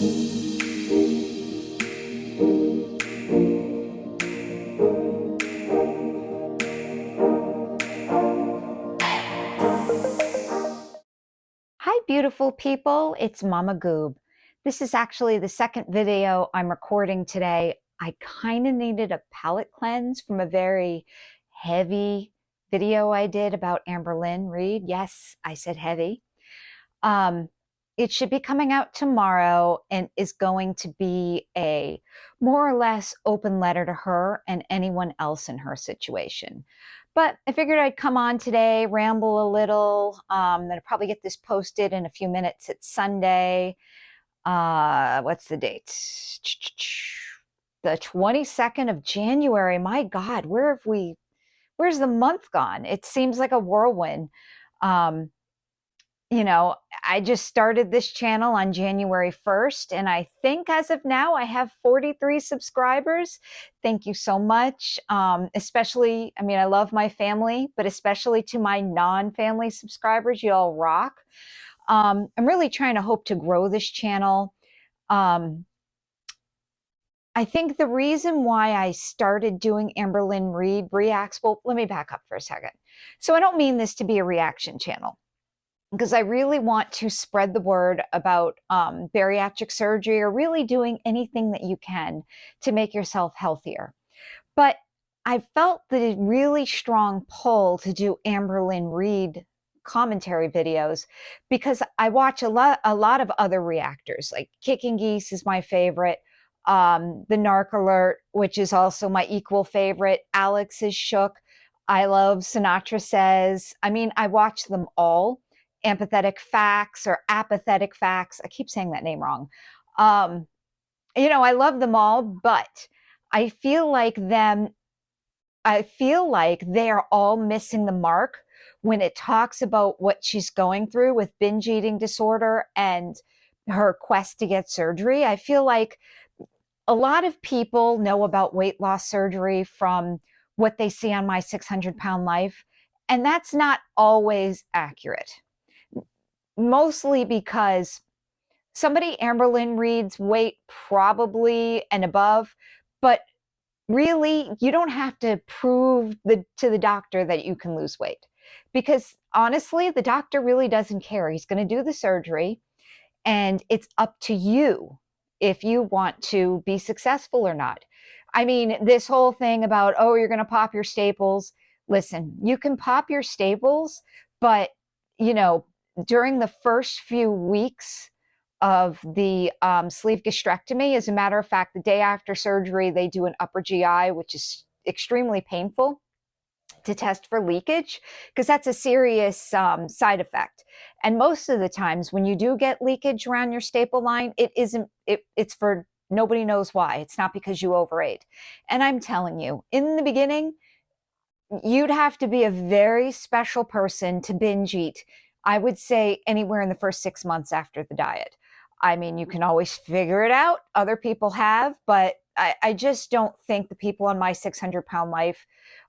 Hi, beautiful people. It's Mama Goob. This is actually the second video I'm recording today. I kind of needed a palate cleanse from a very heavy video I did about Amberlynn Reid. Yes, I said heavy. Um, it should be coming out tomorrow and is going to be a more or less open letter to her and anyone else in her situation. But I figured I'd come on today, ramble a little. Then I'll probably get this posted in a few minutes. It's Sunday. What's the date? The 22nd of January. My God, where's the month gone? It seems like a whirlwind. Um, I just started this channel on January 1st, and I think as of now, I have 43 subscribers. Thank you so much. Especially, I mean, I love my family, but especially to my non-family subscribers, you all rock. I'm really trying to hope to grow this channel. I think the reason why I started doing Amberlynn Reid reacts, well, let me back up for a second. So I don't mean this to be a reaction channel, because I really want to spread the word about bariatric surgery, or really doing anything that you can to make yourself healthier. But I felt the really strong pull to do Amberlynn Reid commentary videos because I watch a lot of other reactors, like Kicking Geese is my favorite. The Narc Alert, which is also my equal favorite. Alex is Shook. I love Sinatra Says. I mean, I watch them all. Empathetic Facts or Apathetic Facts. I keep saying that name wrong. I love them all, but I feel like they are all missing the mark when it talks about what she's going through with binge eating disorder and her quest to get surgery. I feel like a lot of people know about weight loss surgery from what they see on My 600-Pound Life, and that's not always accurate. Mostly because somebody Amberlynn Reid's weight probably and above, but really you don't have to prove to the doctor that you can lose weight, because honestly the doctor really doesn't care. He's going to do the surgery, and it's up to you if you want to be successful or not. I mean, this whole thing about, oh, you're going to pop your staples. Listen, you can pop your staples, but during the first few weeks of the sleeve gastrectomy, as a matter of fact, the day after surgery, they do an upper GI, which is extremely painful, to test for leakage, because that's a serious side effect. And most of the times when you do get leakage around your staple line, it's for nobody knows why. It's not because you overate. And I'm telling you, in the beginning, you'd have to be a very special person to binge eat. I would say anywhere in the first 6 months after the diet. I mean, you can always figure it out. Other people have, but I just don't think the people on My 600-Pound Life,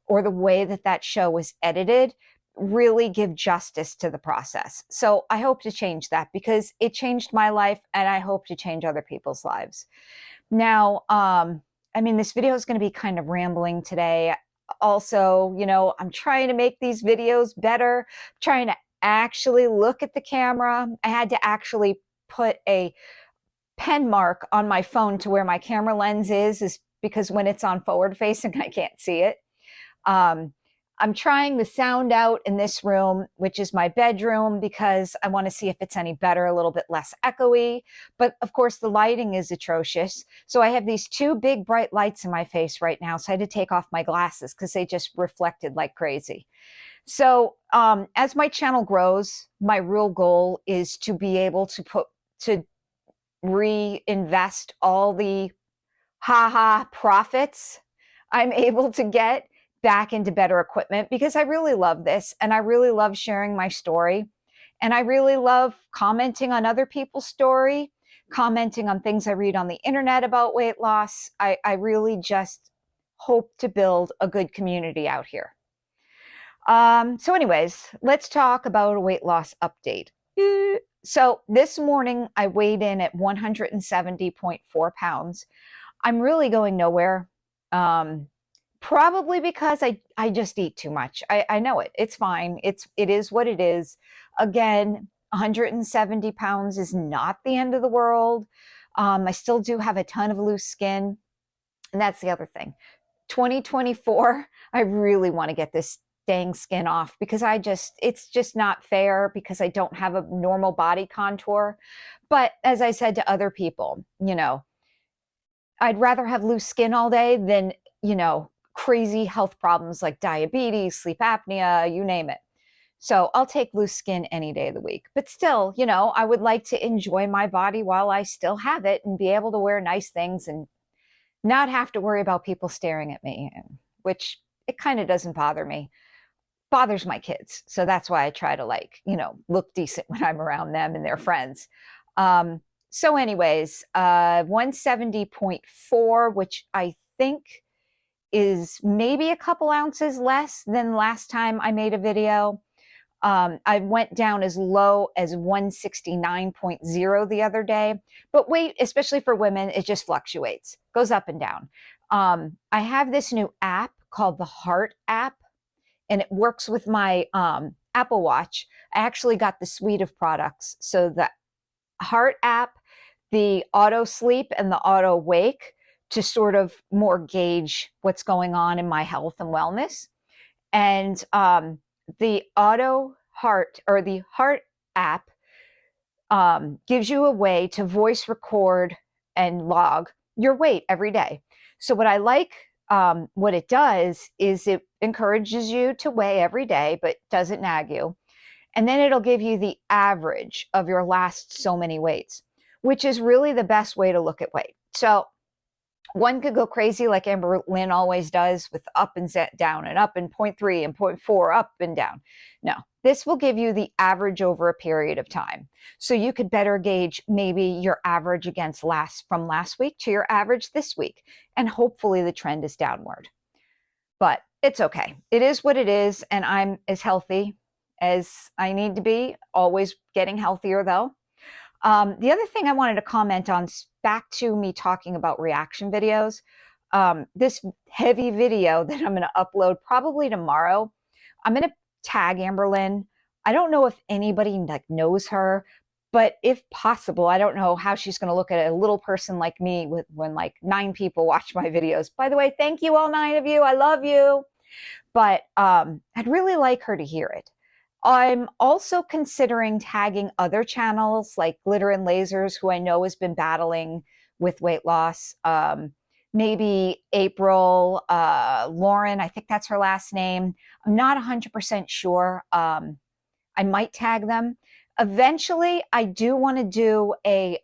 or the way that show was edited, really give justice to the process. So I hope to change that, because it changed my life, and I hope to change other people's lives. Now, I mean, this video is going to be kind of rambling today. Also, I'm trying to make these videos better, trying to actually look at the camera. I had to actually put a pen mark on my phone to where my camera lens is because when it's on forward facing, I can't see it. I'm trying the sound out in this room, which is my bedroom, because I want to see if it's any better, a little bit less echoey. But of course, the lighting is atrocious. So I have these two big bright lights in my face right now. So I had to take off my glasses because they just reflected like crazy. So as my channel grows, my real goal is to be able to reinvest all the profits I'm able to get back into better equipment, because I really love this, and I really love sharing my story, and I really love commenting on other people's story, commenting on things I read on the internet about weight loss. I really just hope to build a good community out here. So anyways, let's talk about a weight loss update. So this morning I weighed in at 170.4 pounds. I'm really going nowhere. Um, Probably because I just eat too much. I know it. It's fine. It is what it is. Again, 170 pounds is not the end of the world. I still do have a ton of loose skin. And that's the other thing. 2024, I really want to get this dang skin off because it's just not fair because I don't have a normal body contour. But as I said to other people, I'd rather have loose skin all day than, crazy health problems like diabetes, sleep apnea, you name it. So I'll take loose skin any day of the week. But still, I would like to enjoy my body while I still have it and be able to wear nice things and not have to worry about people staring at me, which it kind of doesn't bother me. Bothers my kids. So that's why I try to look decent when I'm around them and their friends. So anyways, 170.4, which I think is maybe a couple ounces less than last time I made a video. I went down as low as 169.0 the other day. But weight, especially for women, it just fluctuates, goes up and down. I have this new app called the Heart app, and it works with my Apple Watch. I actually got the suite of products. So the Heart app, the auto sleep, and the auto wake to sort of more gauge what's going on in my health and wellness. And the auto heart or the Heart app gives you a way to voice record and log your weight every day. So what I like, what it does is it encourages you to weigh every day, but doesn't nag you. And then it'll give you the average of your last so many weights, which is really the best way to look at weight. So one could go crazy like Amber Lynn always does with up and down and up and 0.3 and 0.4 up and down. No, this will give you the average over a period of time. So you could better gauge maybe your average from last week to your average this week. And hopefully the trend is downward. But it's okay. It is what it is. And I'm as healthy as I need to be, always getting healthier though. The other thing I wanted to comment on, back to me talking about reaction videos, this heavy video that I'm going to upload probably tomorrow, I'm going to tag Amberlynn. I don't know if anybody knows her, but if possible, I don't know how she's going to look at a little person like me when 9 people watch my videos. By the way, thank you all 9 of you. I love you. But I'd really like her to hear it. I'm also considering tagging other channels like glitterandlazers, who I know has been battling with weight loss. Maybe April, Lauren, I think that's her last name. I'm not 100% sure. I might tag them. Eventually, I do want to do a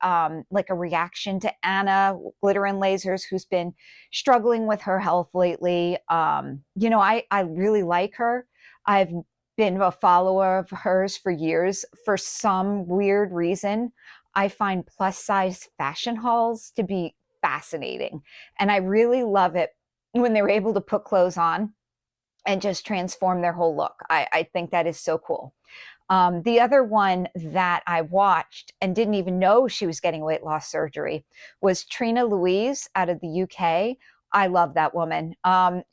reaction to Anna Glitter and Lasers, who's been struggling with her health lately. I really like her. I've been a follower of hers for years. For some weird reason, I find plus size fashion hauls to be fascinating. And I really love it when they're able to put clothes on and just transform their whole look. I think that is so cool. The other one that I watched and didn't even know she was getting weight loss surgery was Trina Louise out of the UK. I love that woman. Her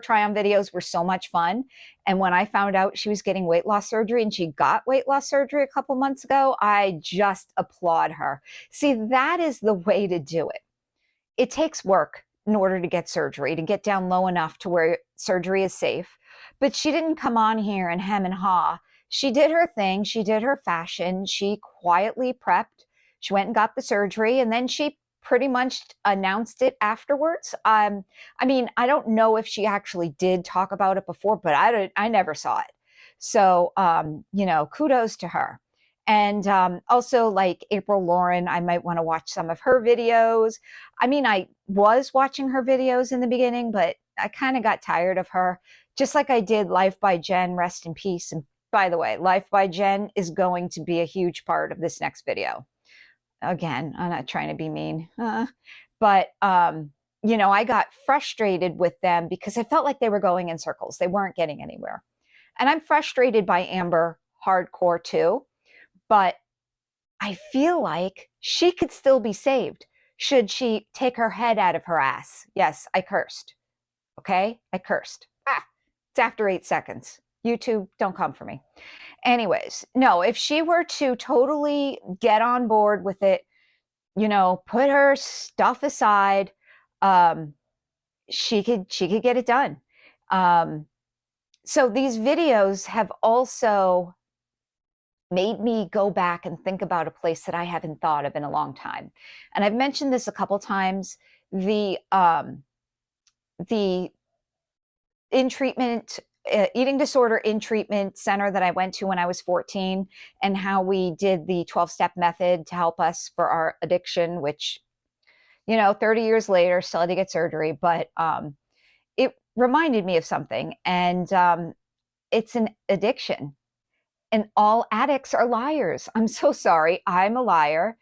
try-on videos were so much fun. And when I found out she was getting weight loss surgery, and she got weight loss surgery a couple months ago, I just applaud her. See, that is the way to do it. It takes work in order to get surgery, to get down low enough to where surgery is safe. But she didn't come on here and hem and haw. She did her thing. She did her fashion. She quietly prepped. She went and got the surgery, and then she pretty much announced it afterwards. I don't know if she actually did talk about it before, but I never saw it. So, kudos to her. And also, like April Lauren, I might want to watch some of her videos. I was watching her videos in the beginning, but I kind of got tired of her, just like I did Life by Jen, rest in peace. And by the way, Life by Jen is going to be a huge part of this next video. Again, I'm not trying to be mean, but I got frustrated with them because I felt like they were going in circles. They weren't getting anywhere. And I'm frustrated by Amber hardcore too. but I feel like she could still be saved should she take her head out of her ass. Yes, I cursed. Okay, I cursed. It's after 8 seconds. YouTube, don't come for me. Anyways, no, if she were to totally get on board with it, put her stuff aside, um, she could get it done. So these videos have also made me go back and think about a place that I haven't thought of in a long time. And I've mentioned this a couple times. The in treatment eating disorder in treatment center that I went to when I was 14, and how we did the 12-step method to help us for our addiction, which 30 years later still had to get surgery, but it reminded me of something. And it's an addiction, and all addicts are liars. I'm so sorry. I'm a liar.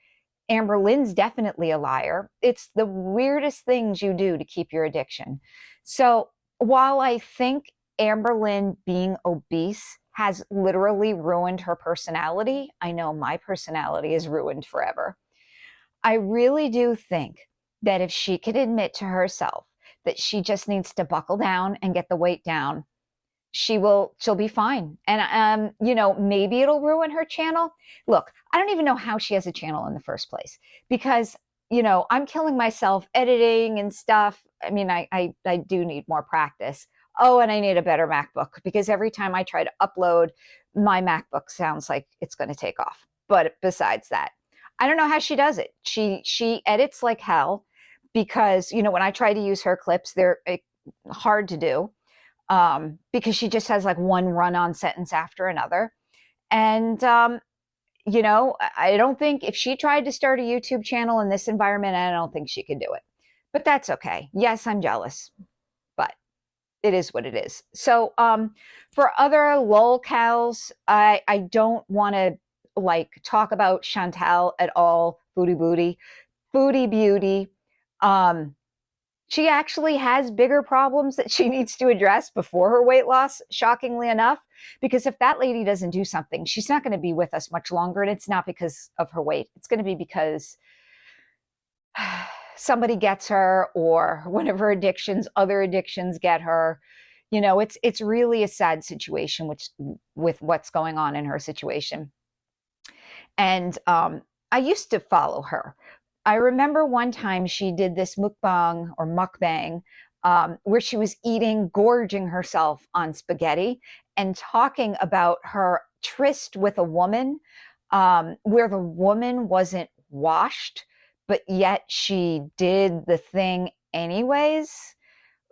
Amber Lynn's definitely a liar. It's the weirdest things you do to keep your addiction. So while I think Amber Lynn being obese has literally ruined her personality, I know my personality is ruined forever. I really do think that if she could admit to herself that she just needs to buckle down and get the weight down, she'll be fine. And maybe it'll ruin her channel. Look, I don't even know how she has a channel in the first place, because I'm killing myself editing and stuff. I mean, I do need more practice. Oh, and I need a better MacBook, because every time I try to upload, my MacBook sounds like it's going to take off. But besides that, I don't know how she does it. She edits like hell, because when I try to use her clips, they're hard to do, because she just has like one run-on sentence after another. And I don't think, if she tried to start a YouTube channel in this environment, I don't think she could do it. But that's okay. Yes, I'm jealous, but it is what it is. So for other LOLcows, I don't want to talk about Chantal at all. Foodie beauty. She actually has bigger problems that she needs to address before her weight loss, shockingly enough, because if that lady doesn't do something, she's not going to be with us much longer. And it's not because of her weight. It's going to be because somebody gets her, or one of her other addictions get her. It's really a sad situation with what's going on in her situation. And I used to follow her. I remember one time she did this mukbang, where she was gorging herself on spaghetti, and talking about her tryst with a woman, where the woman wasn't washed, but yet she did the thing anyways.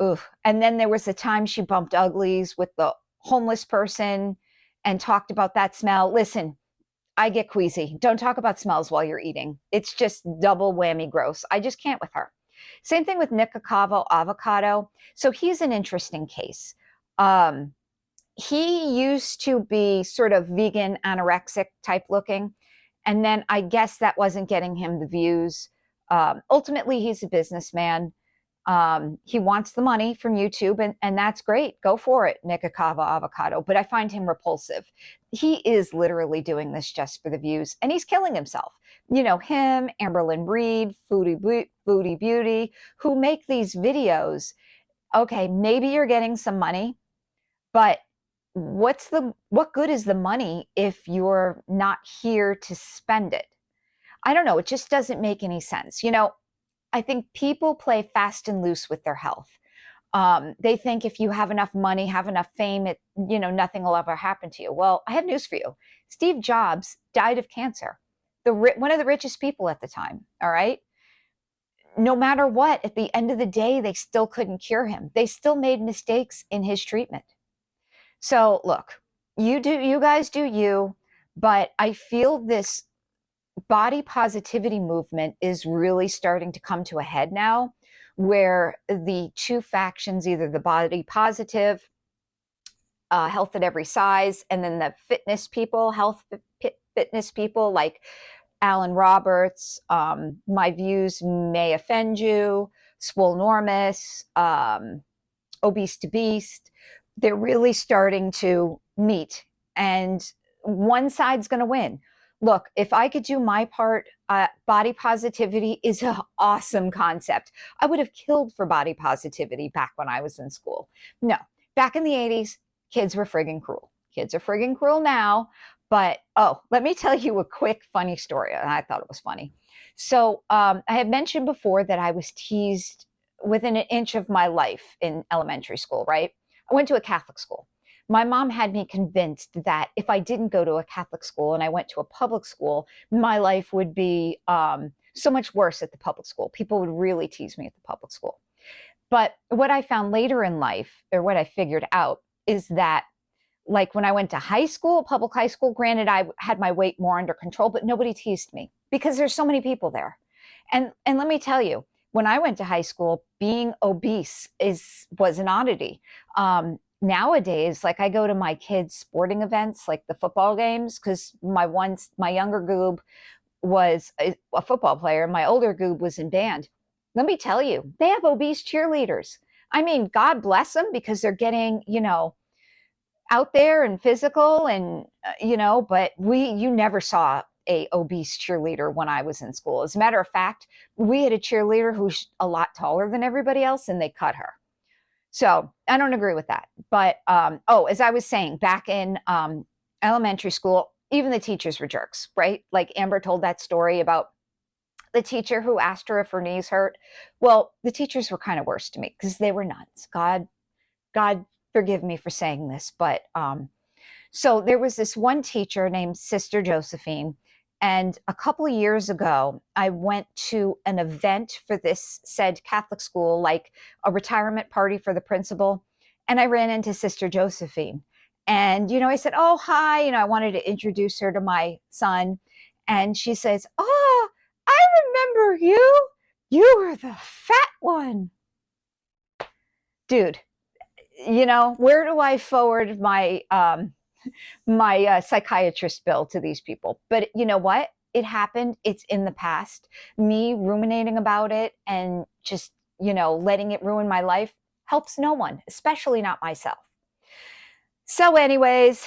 Oof. And then there was a time she bumped uglies with the homeless person and talked about that smell. Listen, I get queasy. Don't talk about smells while you're eating. It's just double whammy gross. I just can't with her. Same thing with Nikocavo Avocado. So he's an interesting case. He used to be sort of vegan, anorexic type looking. And then I guess that wasn't getting him the views. Ultimately, he's a businessman. He wants the money from YouTube, and that's great. Go for it, Nikocavo Avocado. But I find him repulsive. He is literally doing this just for the views, and he's killing himself. Him, Amberlynn Reed, Foodie Beauty, who make these videos. Okay, maybe you're getting some money, but what good is the money if you're not here to spend it? I don't know. It just doesn't make any sense. I think people play fast and loose with their health. They think if you have enough money, have enough fame, nothing will ever happen to you. Well, I have news for you. Steve Jobs died of cancer, one of the richest people at the time. All right. No matter what, at the end of the day, they still couldn't cure him. They still made mistakes in his treatment. So look, you guys do you, but I feel this body positivity movement is really starting to come to a head now, where the two factions, either the body positive, health at every size, and then the fitness people, fitness people like Alan Roberts, my views may offend you, Swolenormous, Obese to Beast, they're really starting to meet, and one side's going to win. Look, if I could do my part, body positivity is an awesome concept. I would have killed for body positivity back when I was in school. No, back in the 80s, kids were friggin' cruel. Kids are friggin' cruel now. But oh, let me tell you a quick funny story. And I thought it was funny. So I had mentioned before that I was teased within an inch of my life in elementary school, right? I went to a Catholic school. My mom had me convinced that if I didn't go to a Catholic school and I went to a public school, my life would be so much worse at the public school. People would really tease me at the public school. But what I found later in life, or what I figured out, is that like when I went to high school, public high school, granted, I had my weight more under control, but nobody teased me because there's so many people there. And let me tell you, when I went to high school, being obese was an oddity. Nowadays, like I go to my kids' sporting events, like the football games, because my younger goob was a football player, my older goob was in band. Let me tell you, they have obese cheerleaders. I mean, God bless them because they're getting, out there and physical and but you never saw a obese cheerleader when I was in school. As a matter of fact, we had a cheerleader who's a lot taller than everybody else and they cut her. So I don't agree with that. But as I was saying, back in elementary school, even the teachers were jerks, right? Like Amber told that story about the teacher who asked her if her knees hurt. Well, the teachers were kind of worse to me because they were nuns. God forgive me for saying this, but so there was this one teacher named Sister Josephine, and a couple of years ago, I went to an event for this said Catholic school, like a retirement party for the principal, and I ran into Sister Josephine. And, I said, oh, hi, I wanted to introduce her to my son. And she says, oh, I remember you. You were the fat one. Dude, where do I forward my psychiatrist bill to these people? But you know what? It happened. It's in the past. Me ruminating about it and just, letting it ruin my life helps no one, especially not myself. So anyways,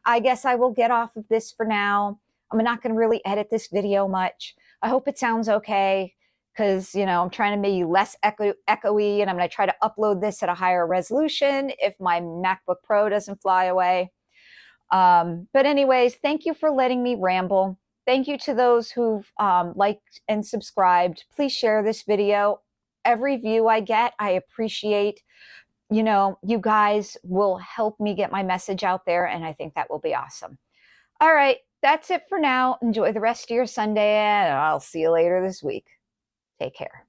I guess I will get off of this for now. I'm not going to really edit this video much. I hope it sounds okay because, I'm trying to be less echoey, and I'm going to try to upload this at a higher resolution if my MacBook Pro doesn't fly away. But anyways, thank you for letting me ramble. Thank you to those who've liked and subscribed. Please share this video. Every view I get, I appreciate. You guys will help me get my message out there, and I think that will be awesome. All right, that's it for now. Enjoy the rest of your Sunday, and I'll see you later this week. Take care.